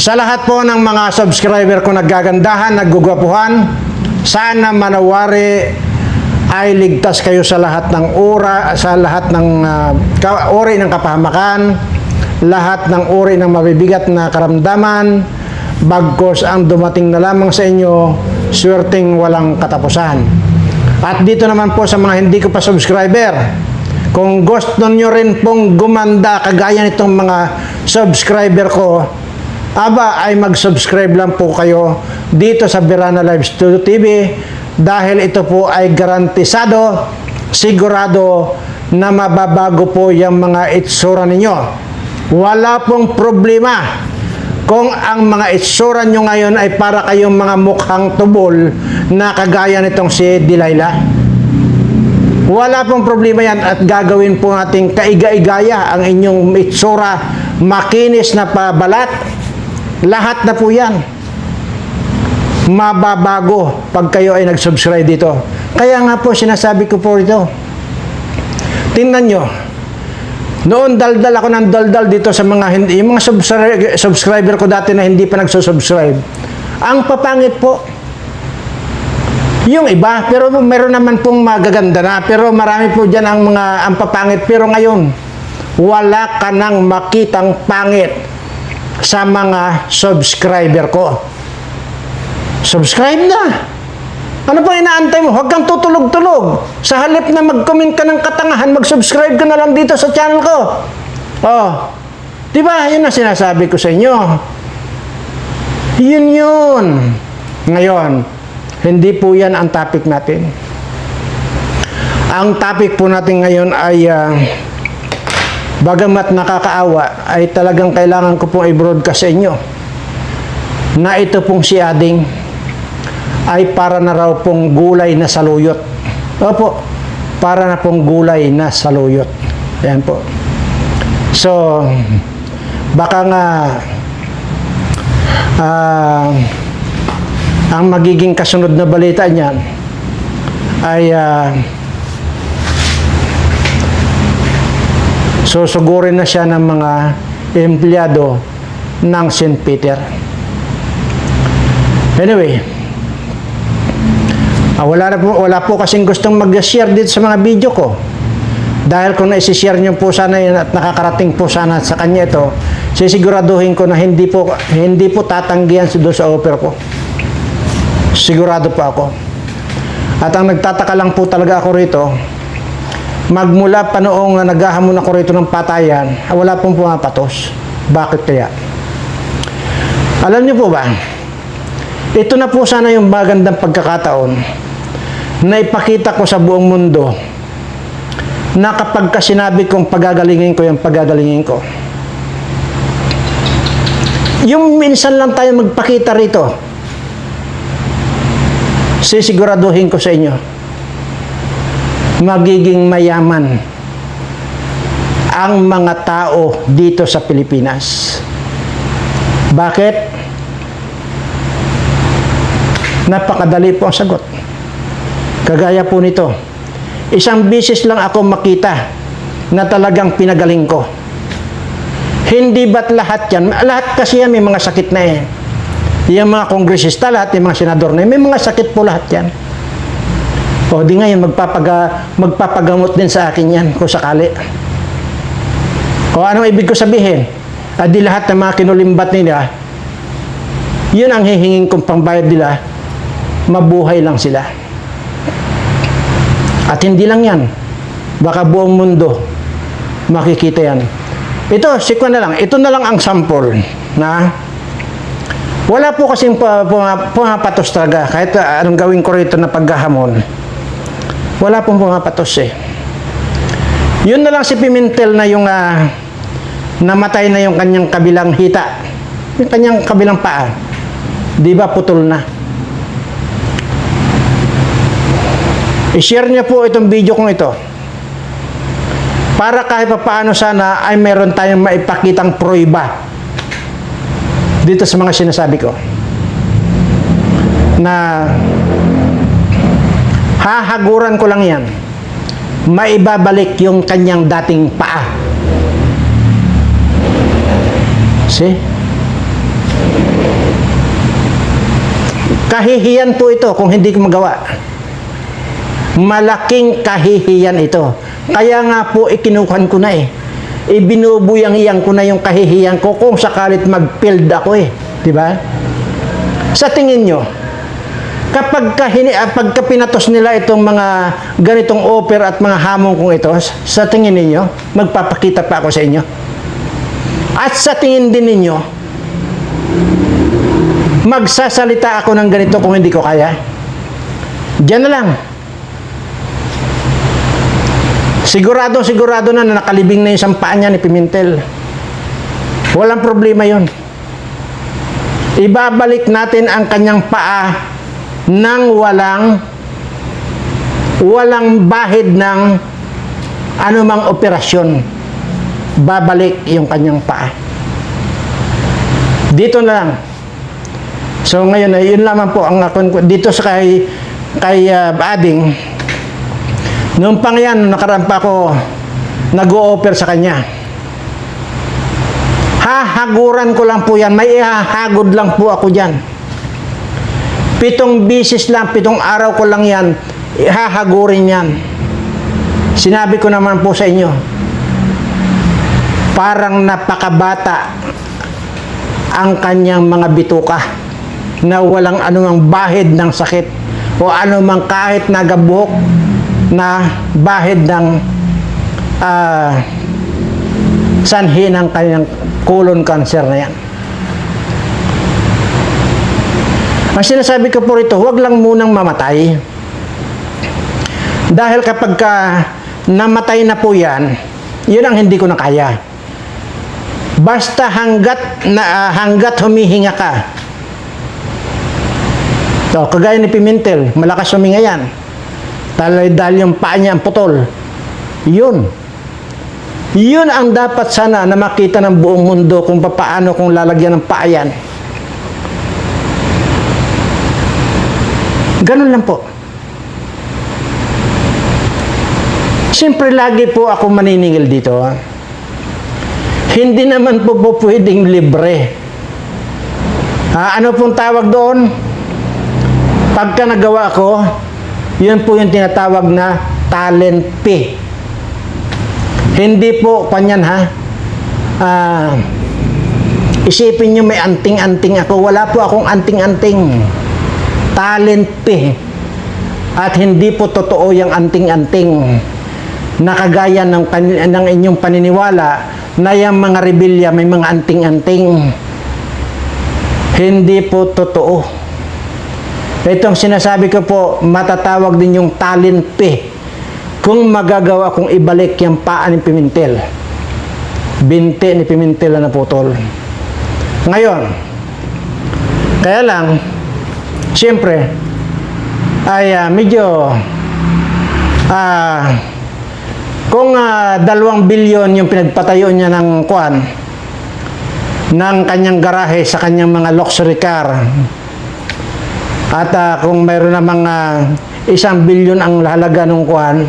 Sa lahat po ng mga subscriber ko naggagandahan, naggugwapuhan, sana manawari ay ligtas kayo sa lahat ng sa lahat ng uri ng kapahamakan, lahat ng uri ng mabibigat na karamdaman, bagkos ang dumating na lamang sa inyo, swerteng walang katapusan. At dito naman po sa mga hindi ko pa subscriber, kung gusto nyo rin pong gumanda kagaya nitong mga subscriber ko, ay mag-subscribe lang po kayo dito sa Berana Live Studio TV dahil ito po ay garantisado, sigurado na mababago po yung mga itsura ninyo. Wala pong problema kung ang mga itsura nyo ngayon ay para kayong mga mukhang tubol na kagaya nitong si Delilah. Wala pong problema yan at gagawin po natin kaiga-igaya ang inyong itsura, makinis na pabalat. Lahat na po yan mababago pag kayo ay nag-subscribe dito. Kaya nga po sinasabi ko po ito. Tingnan nyo. Noon daldal ako ng daldal dito sa mga yung mga subscriber ko dati na hindi pa nagsusubscribe. Ang papangit po. Yung iba, pero meron naman pong magaganda na. Pero marami po dyan ang papangit. Pero ngayon, wala ka nang makitang pangit sa mga subscriber ko. Subscribe na. Ano pa inaantay mo? Huwag kang tutulog-tulog. Sa halip na mag-comment ka ng katangahan, mag-subscribe ka na lang dito sa channel ko. Oh, diba? Yun ang sinasabi ko sa inyo. Yun. Ngayon, hindi po yan ang topic natin. Ang topic po natin ngayon ay bagamat nakakaawa, ay talagang kailangan ko pong i-broadcast sa inyo na ito pong si Ading ay para na raw pong gulay na saluyot. Opo, para na pong gulay na saluyot. Ayan po. So, baka nga ang magiging kasunod na balita niyan ay susugurin na siya ng mga empleyado ng St. Peter. Anyway, wala po kasing gustong mag-share dito sa mga video ko. Dahil kung na-share nyo po sana yun at nakakarating po sana sa kanya ito, sisiguraduhin ko na hindi po tatanggihan doon sa offer ko. Sigurado po ako. At ang nagtataka lang po talaga ako rito, magmula pa noong naghahamon ako rito ng patayan, wala pong pumapatos. Bakit kaya? Alam niyo po ba, ito na po sana yung magandang pagkakataon na ipakita ko sa buong mundo na kapag sinabi kong pagagalingin ko yung pagagalingin ko. Yung minsan lang tayo magpakita rito, sisiguraduhin ko sa inyo, magiging mayaman ang mga tao dito sa Pilipinas. Bakit? Napakadali po ang sagot. Kagaya po nito, isang beses lang ako makita na talagang pinagaling ko. Hindi ba't lahat yan? Lahat kasi yan may mga sakit na eh. Yung mga kongresista, lahat yung mga senador na may mga sakit po lahat yan. O di ngayon, magpapagamot din sa akin yan kung sakali. O anong ibig ko sabihin? Di lahat ng mga kinulimbat nila, yun ang hihingin kong pangbayad nila, mabuhay lang sila. At hindi lang yan. Baka buong mundo makikita yan. Ito, sikwa na lang. Ito na lang ang sample na wala po kasing pumapatos talaga. Kahit anong gawin ko rito na paghahamon, wala pong pumapatos eh. Yun na lang si Pimentel na yung namatay na yung kanyang kabilang hita. Yung kanyang kabilang paa. Di ba putol na? I-share niya po itong video kong ito. Para kahit pa paano sana ay meron tayong maipakitang pruweba dito sa mga sinasabi ko. Na hahaguran ko lang yan. Maibabalik yung kanyang dating paa. See? Kahihiyan po ito kung hindi ko magawa. Malaking kahihiyan ito. Kaya nga po ikinukuhan ko na eh. Ibinubuyang-iyang ko na yung kahihiyan ko kung sakalit mag-field ako eh. Diba? Sa tingin nyo, pagka pinatos nila itong mga ganitong offer at mga hamon kong ito, sa tingin ninyo, magpapakita pa ako sa inyo. At sa tingin din ninyo, magsasalita ako ng ganito kung hindi ko kaya. Diyan na lang. Sigurado na nakalibing na yung sampaan niya ni Pimentel. Walang problema yon. Ibabalik natin ang kanyang paa nang walang bahid ng anumang operasyon. Babalik yung kanyang paa. Dito na lang. So ngayon, yun lamang po ang dito sa kay Ading. Noong pang yan, nakaraan pa ako nag-o-offer sa kanya. Hahaguran ko lang po yan. May ihahagod lang po ako dyan. 7 bisis lang, 7 araw ko lang yan. Ihahagurin yan. Sinabi ko naman po sa inyo, parang napakabata ang kanyang mga bituka na walang anumang bahid ng sakit o anumang kahit nagabuhok na bahid ng sanhi ng kanyang colon cancer na yan. Ang sinasabi ko po rito, huwag lang munang mamatay. Dahil kapag namatay na po yan, yun ang hindi ko na kaya. Basta hanggat humihinga ka. So, kagaya ni Pimentel, malakas huminga yan. Dahil yung paa niya ang putol. Yun. Yun ang dapat sana na makita ng buong mundo kung paano kung lalagyan ng paa yan. Ganun lang po. Siyempre, lagi po ako maniningil dito. Hindi naman po pwedeng libre. Ano pong tawag doon? Pagka nagawa ko, yun po yung tinatawag na talent fee. Hindi po kanyan isipin nyo may anting-anting ako. Wala po akong anting-anting. Talent fee. At hindi po totoo yung anting-anting na kagaya ng inyong paniniwala na yung mga rebelya may mga anting-anting. Hindi po totoo. Itong sinasabi ko po, matatawag din yung talent fee kung magagawa kong ibalik yung paa ni Pimentel. Binti ni Pimentel na naputol. Ngayon, kaya lang, siyempre, ay medyo kung 2 bilyon yung pinagpatayo niya ng kuan ng kanyang garahe sa kanyang mga luxury car at kung mayroon na mga 1 bilyon ang halaga ng kuan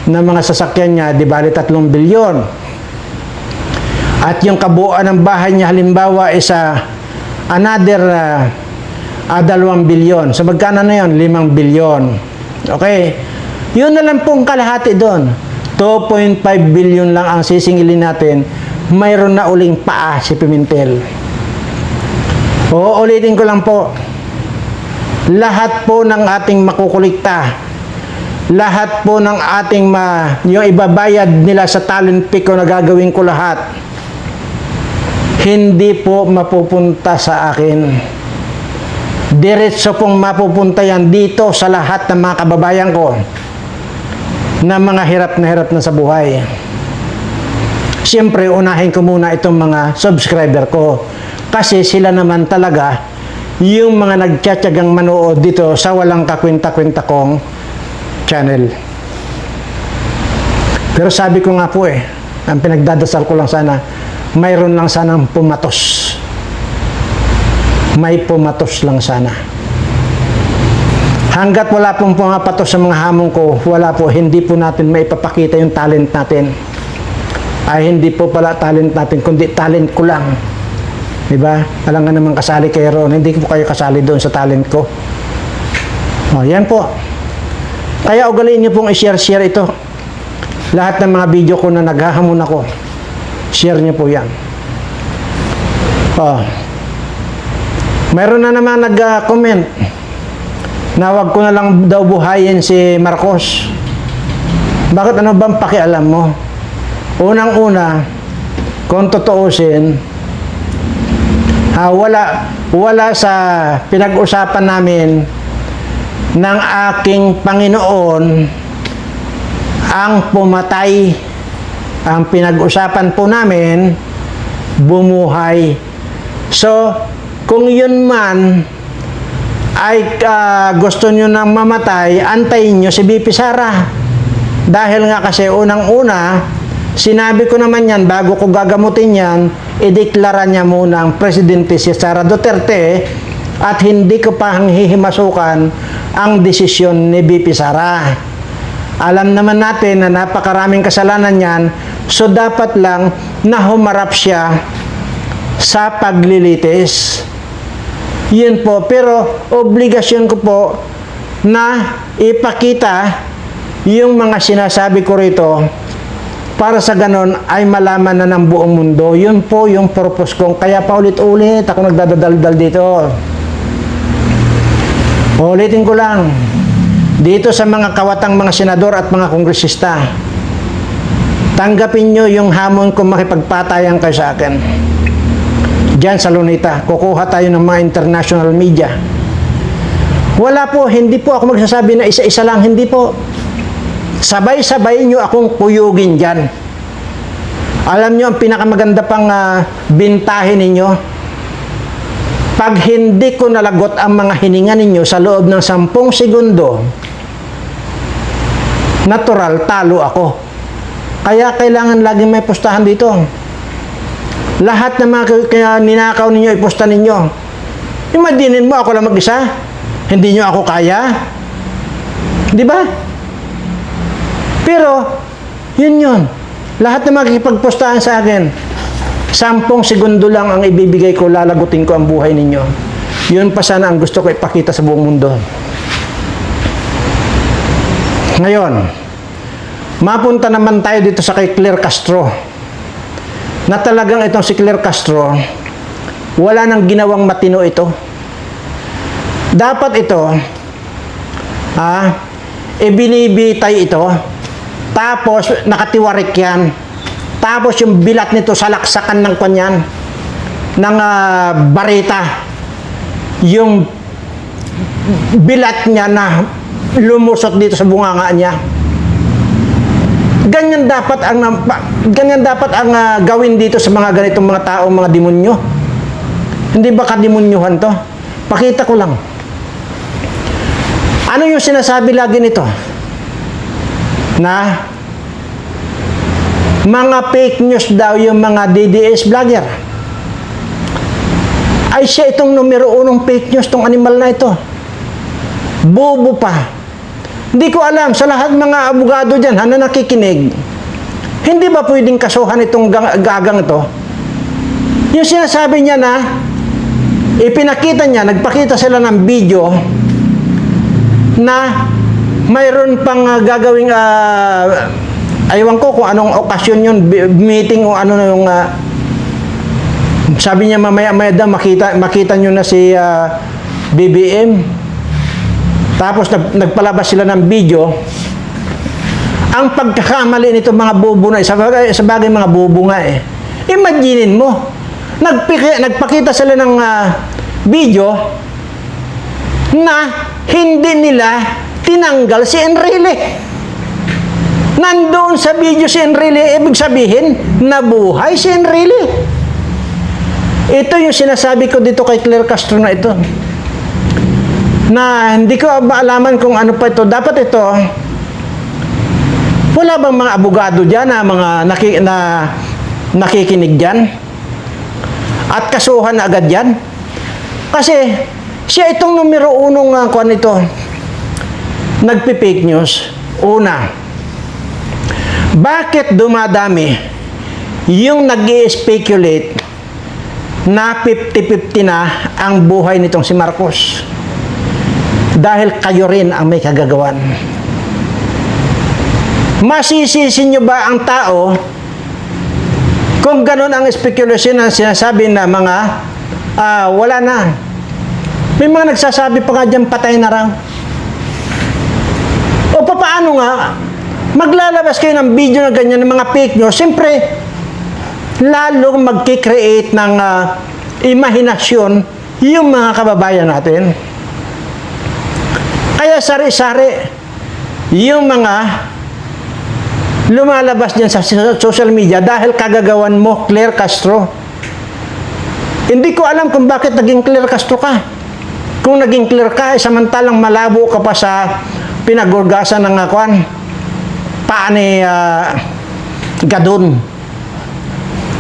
ng mga sasakyan niya, di bali 3 bilyon. At yung kabuuan ng bahay niya halimbawa is another 2 bilyon. So magkano na yun? 5 bilyon. Okay? Yun na lang pong kalahati doon. 2.5 bilyon lang ang sisingilin natin. Mayroon na uling paa si Pimentel. Ulitin ko lang po. Lahat po ng ating makukulikta, lahat po ng ating yung ibabayad nila sa talent fee ko na gagawin ko lahat, hindi po mapupunta sa akin. Diretso pong mapupunta yan dito sa lahat ng mga kababayan ko na mga hirap na sa buhay. Siyempre, unahin ko muna itong mga subscriber ko kasi sila naman talaga yung mga nagtsatsagang manood dito sa walang kakwenta-kwenta kong channel. Pero sabi ko nga po ang pinagdadasal ko lang sana, mayroon lang sanang pumatos. May pumatos lang sana. Hanggat wala pong pumapatos sa mga hamon ko, wala po, hindi po natin maipapakita yung talent natin. Ay hindi po pala talent natin, kundi talent ko lang. Diba? Alam nga naman kasali kayo ron. Hindi po kayo kasali doon sa talent ko. O, yan po. Kaya ugaliin niyo pong i-share ito. Lahat ng mga video ko na naghahamon ako, share niyo po yan. O, meron na naman nag-comment na wag ko na lang daw buhayin si Marcos. Bakit, ano bang pakialam mo? Unang-una, kung tutuusin, wala sa pinag-usapan namin ng aking Panginoon ang pumatay. Ang pinag-usapan po namin, bumuhay. So, kung yun man ay gusto nyo nang mamatay, antayin nyo si BP Sara. Dahil nga kasi unang-una, sinabi ko naman yan, bago ko gagamutin yan, ideklara niya muna ang presidente si Sara Duterte at hindi ko pa hihimasukan ang desisyon ni BP Sara. Alam naman natin na napakaraming kasalanan yan, so dapat lang na humarap siya sa paglilitis. Yun po, pero obligasyon ko po na ipakita yung mga sinasabi ko rito para sa ganon ay malaman na ng buong mundo. Yun po yung purpose kong, kaya paulit-ulit ako nagdadaldal dito. Ulitin ko lang, dito sa mga kawatang mga senador at mga kongresista, tanggapin nyo yung hamon kung makipagpatayan kayo sa akin. Diyan sa Luneta, kukuha tayo ng mga international media. Wala po, hindi po ako magsasabi na isa-isa lang, hindi po. Sabay-sabay nyo akong puyugin dyan. Alam nyo, ang pinakamaganda pang bintahin ninyo, pag hindi ko nalagot ang mga hininga ninyo sa loob ng 10 segundo, natural, talo ako. Kaya kailangan laging may pustahan dito. Lahat ng mga kaya ninakaw ninyo, ipusta ninyo. Imaginin mo, ako lang mag-isa. Hindi nyo ako kaya. Di ba? Pero, yun. Lahat ng makikipagpustahan sa akin, 10 segundo lang ang ibibigay ko, lalagutin ko ang buhay ninyo. Yun pa sana ang gusto ko ipakita sa buong mundo. Ngayon, mapunta naman tayo dito sa kay Claire Castro. Na talagang itong si Claire Castro, wala nang ginawang matino ito. Dapat ito, ibinibitay ito, tapos nakatiwarik yan, tapos yung bilat nito salaksakan ng kanyan, ng barita, yung bilat niya na lumusot dito sa bunganga niya. Ganyan dapat ang gawin dito sa mga ganitong mga tao, mga demonyo. Hindi ba kademonyohan to? Pakita ko lang. Ano yung sinasabi lagi nito? Na mga fake news daw yung mga DDS vlogger. Ay siya itong numero 1 fake news, tong animal na ito. Bobo pa. Hindi ko alam, sa lahat mga abogado dyan, na nakikinig, hindi ba pwedeng kasuhan itong gagang ito? Yung sinasabi niya na, ipinakita niya, nagpakita sila ng video, na mayroon pang gagawing, aywan ko kung anong okasyon yun, meeting o ano yung, sabi niya mamaya-maya daw, makita nyo na si BBM. Tapos nagpalabas sila ng video. Ang pagkakamali nito mga bobo na, sa bagay mga bobo nga eh. Imaginin mo, nagpakita sila ng video na hindi nila tinanggal si Enrile. Nandoon sa video si Enrile, ibig sabihin, nabuhay si Enrile. Ito yung sinasabi ko dito kay Claire Castro na ito. Na hindi ko maalaman kung ano pa ito. Dapat ito, wala bang mga abogado dyan na mga nakikinig dyan? At kasuhan na agad yan? Kasi, siya itong numero 1 kuwan ito, nagpi-fake news. Una, bakit dumadami yung nag-i-speculate na 50-50 na ang buhay nitong si Marcos. Dahil kayo rin ang may kagagawan. Masisisi nyo ba ang tao kung ganun ang spekulasyon na sinasabi na mga wala na? May mga nagsasabi pa nga dyan, patay na raw. O paano nga, maglalabas kayo ng video na ganyan, ng mga fake news, siyempre, lalong magkikreate ng imahinasyon yung mga kababayan natin. Kaya sari-sari yung mga lumalabas dyan sa social media dahil kagagawan mo, Claire Castro. Hindi ko alam kung bakit naging Claire Castro ka. Kung naging Claire ka, samantalang malabo ka pa sa pinagurgasan ng paa ni Gadon.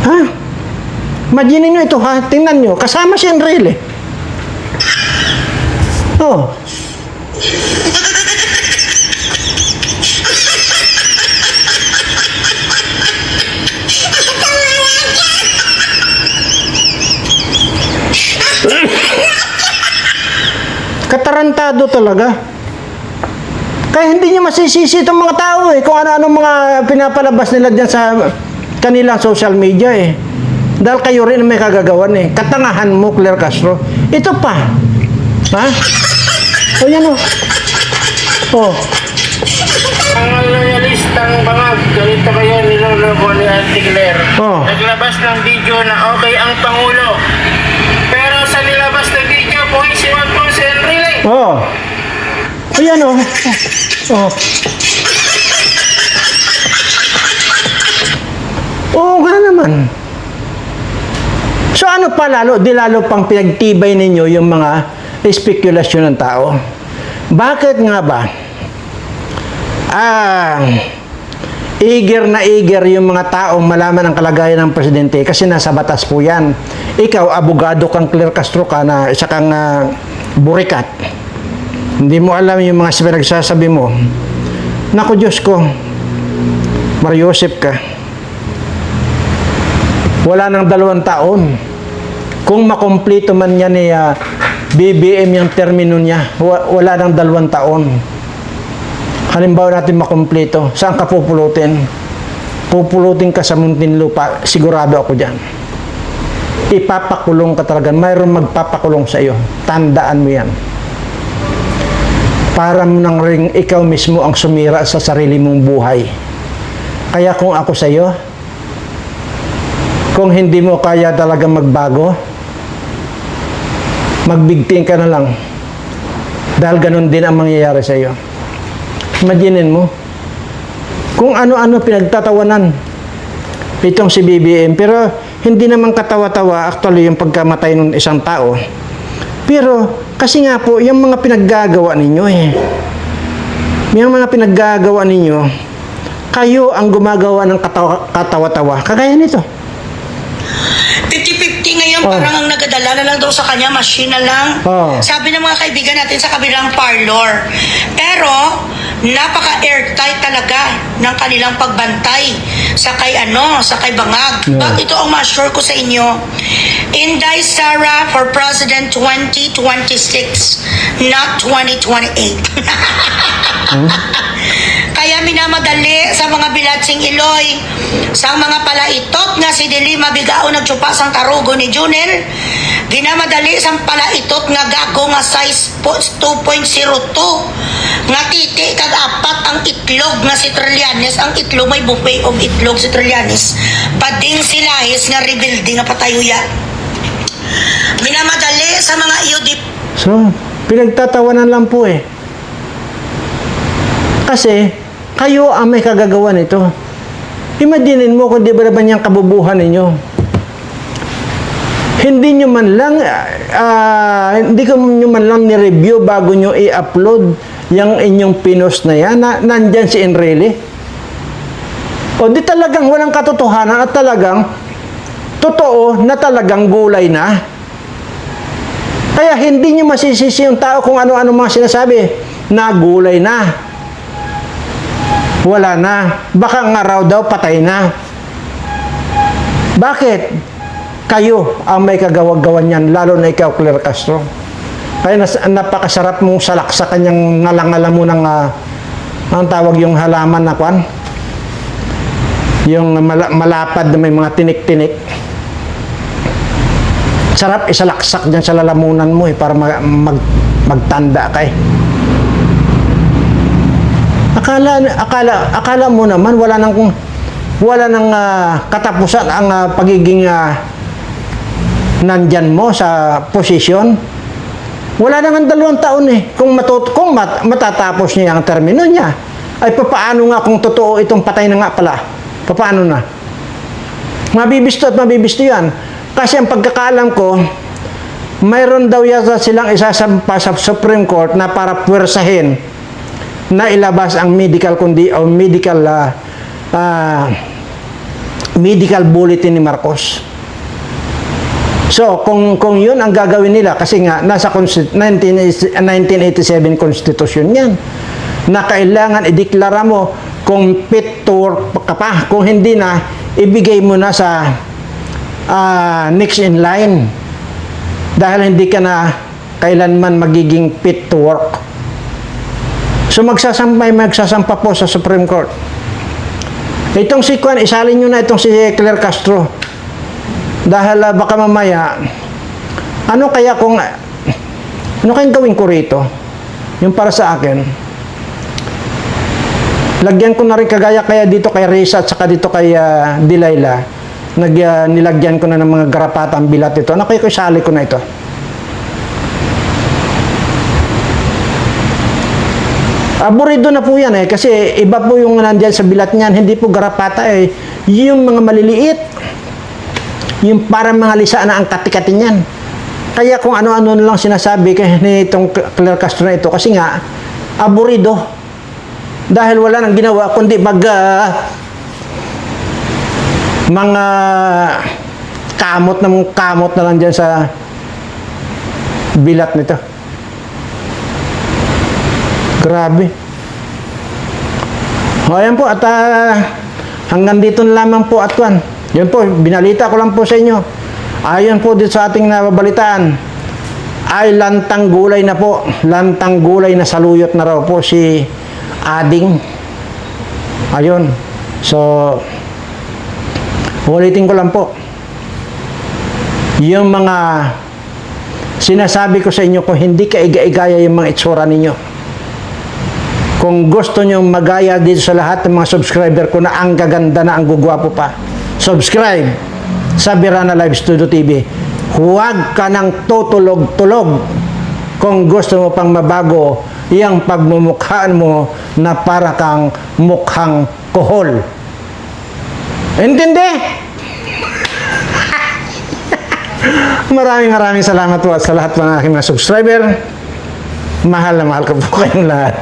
Ha? Imagine nyo ito ha, tingnan nyo, kasama si Enrile. Oh. Katarantado talaga. Kaya hindi niya masisisi itong mga tao kung ano-ano mga pinapalabas nila dyan sa kanilang social media Dahil kayo rin may kagagawan Katangahan mo, Claire Castro. Ito pa. Ha? O yan o. O. Ang loyalistang bangag, ganito kayo niloloko ni Auntie Claire. Naglabas ng video na okay ang Pangulo. Pero sa nilabas na video, si Marcos Enrile. Ayan o. Oo nga naman. So ano pa lalo, di lalo pang pinagtibay ninyo yung mga spekulasyon ng tao. Bakit nga ba? Eager na eager yung mga taong malaman ang kalagayan ng presidente kasi nasa batas po yan. Ikaw, abogado kang Claire Castro ka na isa kang burikat. Hindi mo alam yung mga pinagsasabi mo. Naku Diyos ko, Mariosep ka. Wala nang 2 taon. Kung makomplito man yan BBM yung termino niya, wala nang 2 taon. Halimbawa natin makompleto, saan ka pupulutin? Pupulutin ka sa Muntinlupa, sigurado ako dyan. Ipapakulong ka talaga, mayroon magpapakulong sa iyo. Tandaan mo yan. Para mo nang ring ikaw mismo ang sumira sa sarili mong buhay. Kaya kung ako sa iyo, kung hindi mo kaya talaga magbago, magbigting ka na lang. Dahil ganun din ang mangyayari sa iyo. Imaginin mo, kung ano-ano pinagtatawanan itong si BBM, pero hindi naman katawa-tawa actually yung pagkamatay ng isang tao. Pero, kasi nga po, yung mga pinaggagawa ninyo yung mga pinaggagawa ninyo, kayo ang gumagawa ng katawa-tawa. Kagaya nito. 50-50 ngayon, parang ang nagadala na lang daw sa kanya, machine na lang. Sabi ng mga kaibigan natin sa kabilang parlor. Pero, napaka-airtight talaga ng kanilang pagbantay sa kay Bangag. But ito ang ma-assure ko sa inyo, Inday Sara for President 2026, not 2028. Kaya minamadali sa mga biladsing Iloy, sa mga palaitot nga si Dili Mabigao nagtsupa sang tarugo ni Junel, ginamadali sang palaitot nga gago nga size 2.02 nga titi kag 4 ang itlog nga si Trillanes. Ang itlog may buffet og itlog si Trillanes, pading silahis nga rebuilding nga patayuya. Minamadali sa mga iudip. So, pinagtatawanan lang po Kasi, kayo ang may kagagawa nito. Imaginin mo kung di ba naman yung kabubuhan ninyo. Hindi nyo man lang, ni-review bago nyo i-upload yung inyong pinost na yan, na nandyan si Enrile. O di talagang walang katotohanan at talagang totoo na talagang gulay na. Kaya hindi nyo masisisi yung tao kung ano-ano mga sinasabi na gulay na. Wala na. Baka ang araw daw patay na. Bakit? kayo ang may kagawag-gawan niyan, lalo na ikaw, Claire Castro. Kaya napakasarap mong salak sa kanyang ngalangala mo ng, ang tawag yung halaman na kwan? Yung malapad na may mga tinik-tinik. Sarap isalaksak dyan sa lalamunan mo para magtanda ka eh. Akala mo naman wala nang katapusan ang pagiging nandyan mo sa posisyon. Wala nang 2 taon eh. Kung matatapos niya ang termino niya, ay papaano nga kung totoo itong patay na nga pala? Papaano na? Mabibisto at mabibisto yan. Kasi ang pagkakaalam ko, mayroon daw yata silang isasampa sa Supreme Court na para puwersahin na ilabas ang medical medical bulletin ni Marcos. So, kung yun ang gagawin nila, kasi nga, nasa 1987 Constitution yan, na kailangan ideklara mo kung fit to work ka pa. Kung hindi na, ibigay mo na sa next in line. Dahil hindi ka na kailanman magiging fit to work. So, magsasampa po sa Supreme Court. Itong si Kwan, isalin nyo na itong si Claire Castro. Dahil baka mamaya, ano kayang gawin ko rito? Yung para sa akin, lagyan ko na rin kaya dito kay Risa at saka dito kay Delilah. Nilagyan ko na ng mga garapatang bilat ito. Ano kaya ko isali ko na ito? Aburido na po yan eh. Kasi iba po yung nandyan sa bilat niyan. Hindi po garapata eh. Yung mga maliliit. Yung parang mga lisa na ang katikatin yan. Kaya kung ano-ano na lang sinasabi ni itong Claire Castro na ito. Kasi nga, aburido. Dahil wala nang ginawa kundi mga kamot na lang dyan sa bilat nito. Grabe. O ayan po at hanggang dito na lamang po at kwan. Yun po, binalita ko lang po sa inyo. Ayon po dito sa ating nababalitaan ay lantang gulay na po. Lantang gulay na saluyot na raw po si Ading. Ayun. So, ulitin ko lang po. Yung mga sinasabi ko sa inyo, kung hindi ka iga-igaya yung mga itsura ninyo. Kung gusto nyo magaya dito sa lahat ng mga subscriber ko na ang gaganda na ang gugwapo pa, subscribe sa Birana Live Studio TV. Huwag ka nang tutulog-tulog kung gusto mo pang mabago yung pagmumukhaan mo na para kang mukhang kohol. Intindi? Maraming salamat po at sa lahat ng aking mga subscriber. Mahal na mahal ko po kayong lahat.